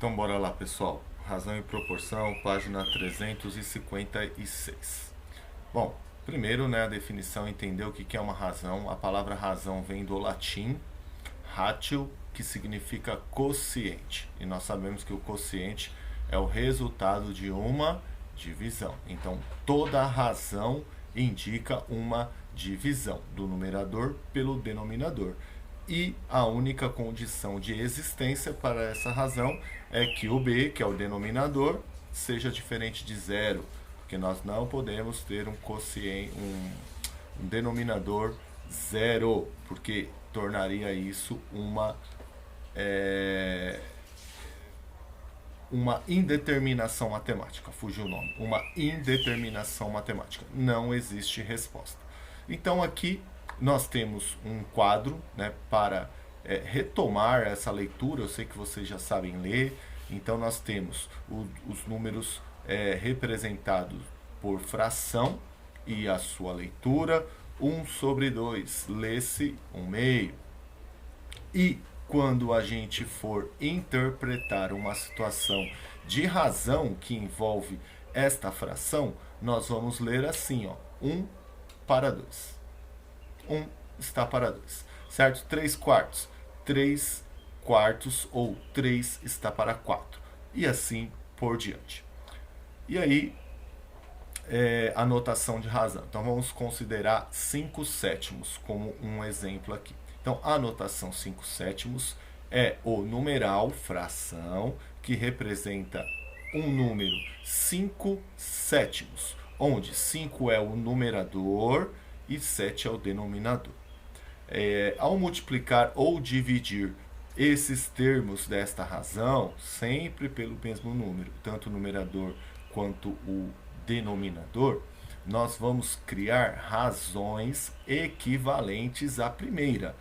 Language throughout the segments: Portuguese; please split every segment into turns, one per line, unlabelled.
Então bora lá, pessoal. Razão e proporção, página 356. Bom, primeiro, né, a definição, entender o que é uma razão. A palavra razão vem do latim ratio, que significa quociente. E nós sabemos que o quociente é o resultado de uma divisão. Então, toda razão indica uma divisão do numerador pelo denominador. E a única condição de existência para essa razão é que o b, que é o denominador, seja diferente de zero, porque nós não podemos ter um quociente, um denominador zero, porque tornaria isso uma indeterminação matemática. Fugiu o nome. Uma indeterminação matemática. Não existe resposta. Então aqui nós temos um quadro, né, para retomar essa leitura. Eu sei que vocês já sabem ler. Então nós temos os números representados por fração e a sua leitura. 1 sobre 2, lê-se 1 meio. E quando a gente for interpretar uma situação de razão que envolve esta fração, nós vamos ler assim, ó, 1 para 2. 1 está para 2, certo? 3 quartos. 3 quartos ou 3 está para 4. E assim por diante. E aí, a notação de razão. Então vamos considerar 5 sétimos como um exemplo aqui. Então a notação 5 sétimos é o numeral, fração, que representa um número 5 sétimos, onde 5 é o numerador e 7 é o denominador. Ao multiplicar ou dividir esses termos desta razão, sempre pelo mesmo número, tanto o numerador quanto o denominador, nós vamos criar razões equivalentes à primeira.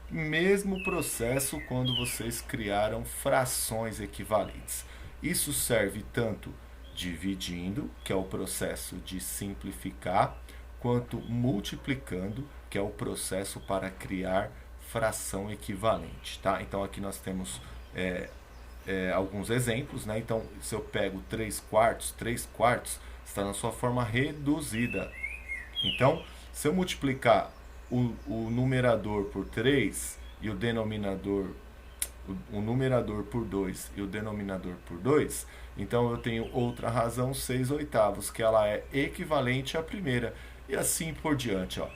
Mesmo processo quando vocês criaram frações equivalentes. Isso serve tanto dividindo, que é o processo de simplificar, quanto multiplicando, que é o processo para criar fração equivalente, tá? Então aqui nós temos alguns exemplos, né? Então, se eu pego 3 quartos está na sua forma reduzida. Então, se eu multiplicar o numerador por 3 e o denominador, o numerador por 2 e o denominador por 2, então eu tenho outra razão 6 oitavos, que ela é equivalente à primeira. E assim por diante, ó.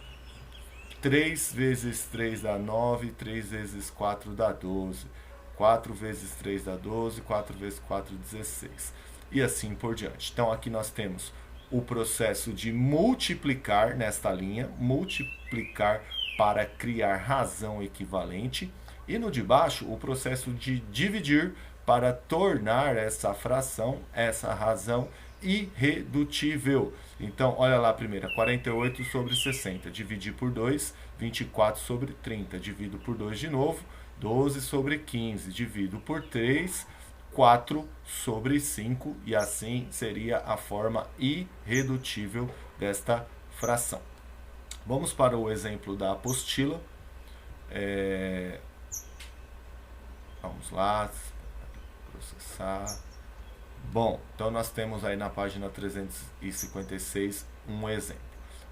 3 vezes 3 dá 9, 3 vezes 4 dá 12. 4 vezes 3 dá 12, 4 vezes 4, 16. E assim por diante. Então aqui nós temos o processo de multiplicar nesta linha, multiplicar para criar razão equivalente. E no de baixo, o processo de dividir para tornar essa fração, essa razão, irredutível. Então, olha lá a primeira, 48 sobre 60, dividir por 2, 24 sobre 30, divido por 2 de novo, 12 sobre 15, divido por 3, 4 sobre 5, e assim seria a forma irredutível desta fração. Vamos para o exemplo da apostila. Vamos lá, processar. Bom, então nós temos aí na página 356 um exemplo.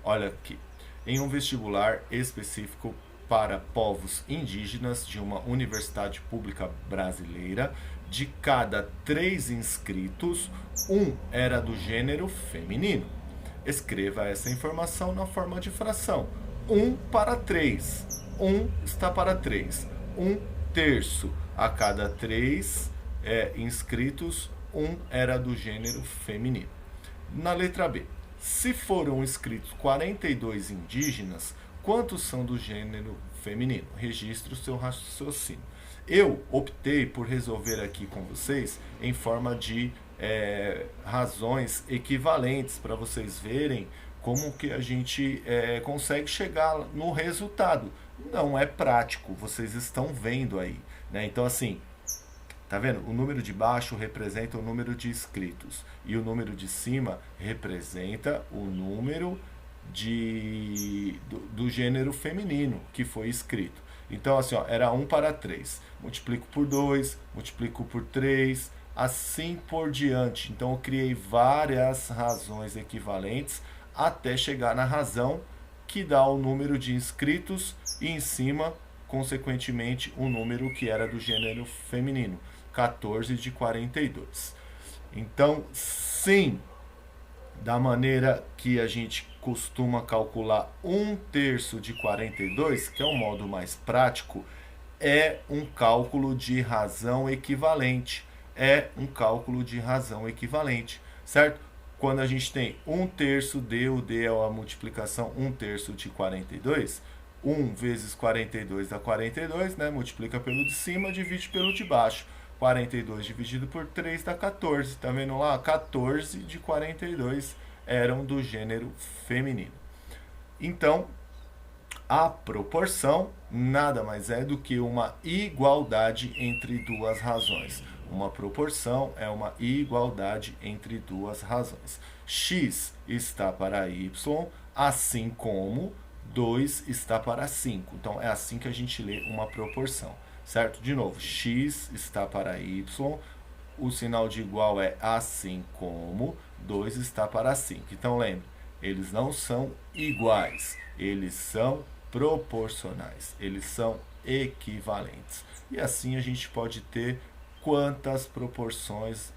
Olha aqui, em um vestibular específico para povos indígenas de uma universidade pública brasileira, de cada 3 inscritos, 1 era do gênero feminino. Escreva essa informação na forma de fração. 1 para 3. 1 está para 3. 1 terço. A cada 3 inscritos, 1 era do gênero feminino. Na letra B, se foram inscritos 42 indígenas, quantos são do gênero feminino? Registre o seu raciocínio. Eu optei por resolver aqui com vocês em forma de razões equivalentes, para vocês verem como que a gente consegue chegar no resultado. Não é prático, vocês estão vendo aí, né? Então assim, tá vendo? O número de baixo representa o número de inscritos e o número de cima representa o número do gênero feminino que foi escrito. Então, assim, ó, era 1 para 3. Multiplico por 2, multiplico por 3, assim por diante. Então, eu criei várias razões equivalentes até chegar na razão que dá o número de inscritos e em cima, consequentemente, o número que era do gênero feminino, 14 de 42. Então, sim, da maneira que a gente costuma calcular 1/3 de 42, que é um modo mais prático, é um cálculo de razão equivalente. É um cálculo de razão equivalente, certo? Quando a gente tem 1/3 d, o d é a multiplicação 1/3 de 42, 1 vezes 42 dá 42, né? Multiplica pelo de cima, divide pelo de baixo. 42 dividido por 3 dá 14. Tá vendo lá? 14 de 42 eram do gênero feminino. Então, a proporção nada mais é do que uma igualdade entre duas razões. Uma proporção é uma igualdade entre duas razões. X está para y, assim como 2 está para 5. Então, é assim que a gente lê uma proporção, certo? De novo, x está para y, o sinal de igual é assim como, 2 está para 5. Então, lembre, eles não são iguais, eles são proporcionais, eles são equivalentes. E assim a gente pode ter quantas proporções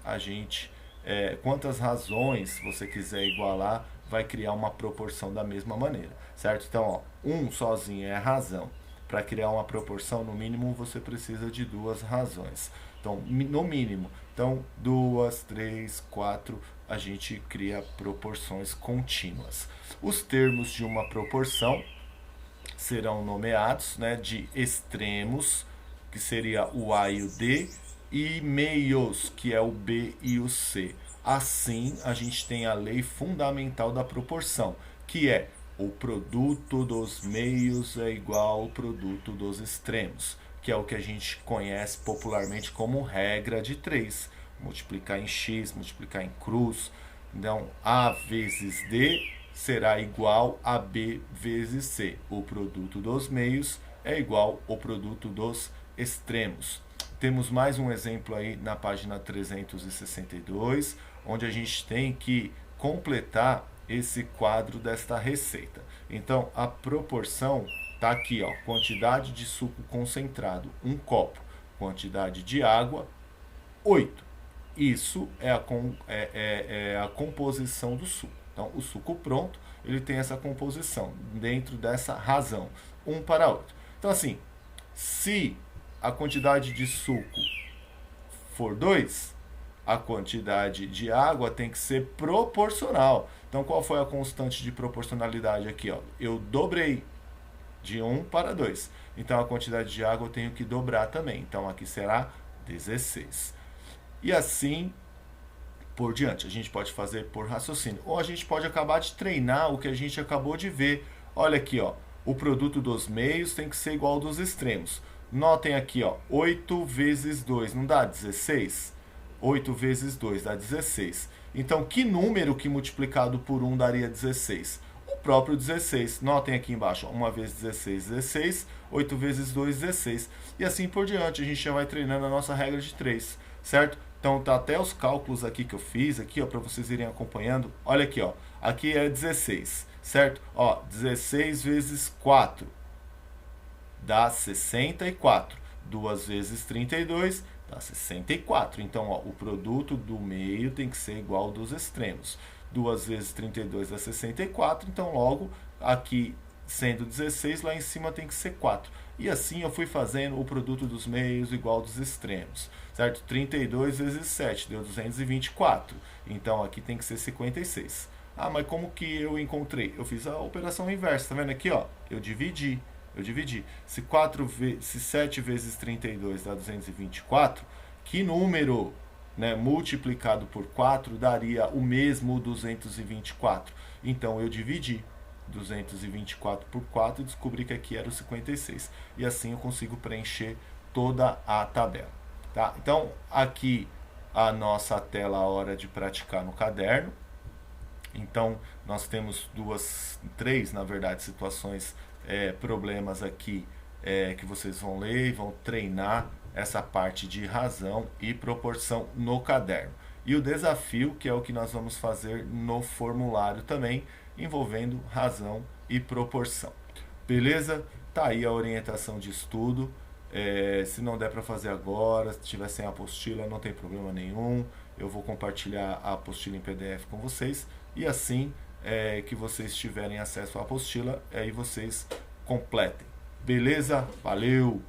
quantas razões você quiser igualar, vai criar uma proporção da mesma maneira, certo? Então, ó, um sozinho é razão. Para criar uma proporção, no mínimo, você precisa de duas razões. Então, no mínimo. Então, 2, 3, 4, a gente cria proporções contínuas. Os termos de uma proporção serão nomeados, né, de extremos, que seria o A e o D, e meios, que é o B e o C. Assim, a gente tem a lei fundamental da proporção, que é o produto dos meios é igual ao produto dos extremos, que é o que a gente conhece popularmente como regra de 3. Multiplicar em x, multiplicar em cruz. Então, A vezes D será igual a B vezes C. O produto dos meios é igual ao produto dos extremos. Temos mais um exemplo aí na página 362, onde a gente tem que completar esse quadro desta receita. Então, a proporção está aqui, ó, quantidade de suco concentrado, 1 copo. Quantidade de água, 8. Isso é a composição do suco. Então, o suco pronto, ele tem essa composição dentro dessa razão, 1 para 8. Então, assim, se a quantidade de suco for 2, a quantidade de água tem que ser proporcional. Então, qual foi a constante de proporcionalidade aqui? Ó? Eu dobrei de 1 para 2. Então, a quantidade de água eu tenho que dobrar também. Então, aqui será 16. E assim por diante. A gente pode fazer por raciocínio. Ou a gente pode acabar de treinar o que a gente acabou de ver. Olha aqui, ó. O produto dos meios tem que ser igual ao dos extremos. Notem aqui, ó. 8 vezes 2 não dá 16? 8 vezes 2 dá 16. Então, que número que multiplicado por 1 daria 16? O próprio 16. Notem aqui embaixo, ó, 1 vezes 16, 16. 8 vezes 2, 16. E assim por diante, a gente já vai treinando a nossa regra de 3, certo? Então, tá até os cálculos aqui que eu fiz, aqui, ó, para vocês irem acompanhando. Olha aqui, ó. Aqui é 16, certo? Ó, 16 vezes 4 dá 64. 2 vezes 32 dá 64. Então, ó, o produto do meio tem que ser igual ao dos extremos. 2 vezes 32 dá 64. Então, logo, aqui sendo 16, lá em cima tem que ser 4. E assim eu fui fazendo o produto dos meios igual ao dos extremos, certo? 32 vezes 7 deu 224. Então, aqui tem que ser 56. Ah, mas como que eu encontrei? Eu fiz a operação inversa, tá vendo aqui, ó? Eu dividi. Se 7 vezes 32 dá 224, que número, né, multiplicado por 4 daria o mesmo 224? Então, eu dividi 224 por 4 e descobri que aqui era o 56. E assim eu consigo preencher toda a tabela. Tá? Então, aqui a nossa tela, a hora de praticar no caderno. Então, nós temos três, na verdade, situações, problemas aqui que vocês vão ler e vão treinar essa parte de razão e proporção no caderno. E o desafio, que é o que nós vamos fazer no formulário também, envolvendo razão e proporção. Beleza? Tá aí a orientação de estudo. Se não der para fazer agora, se tiver sem apostila, não tem problema nenhum. Eu vou compartilhar a apostila em PDF com vocês e assim que vocês tiverem acesso à apostila, aí vocês completem. Beleza? Valeu!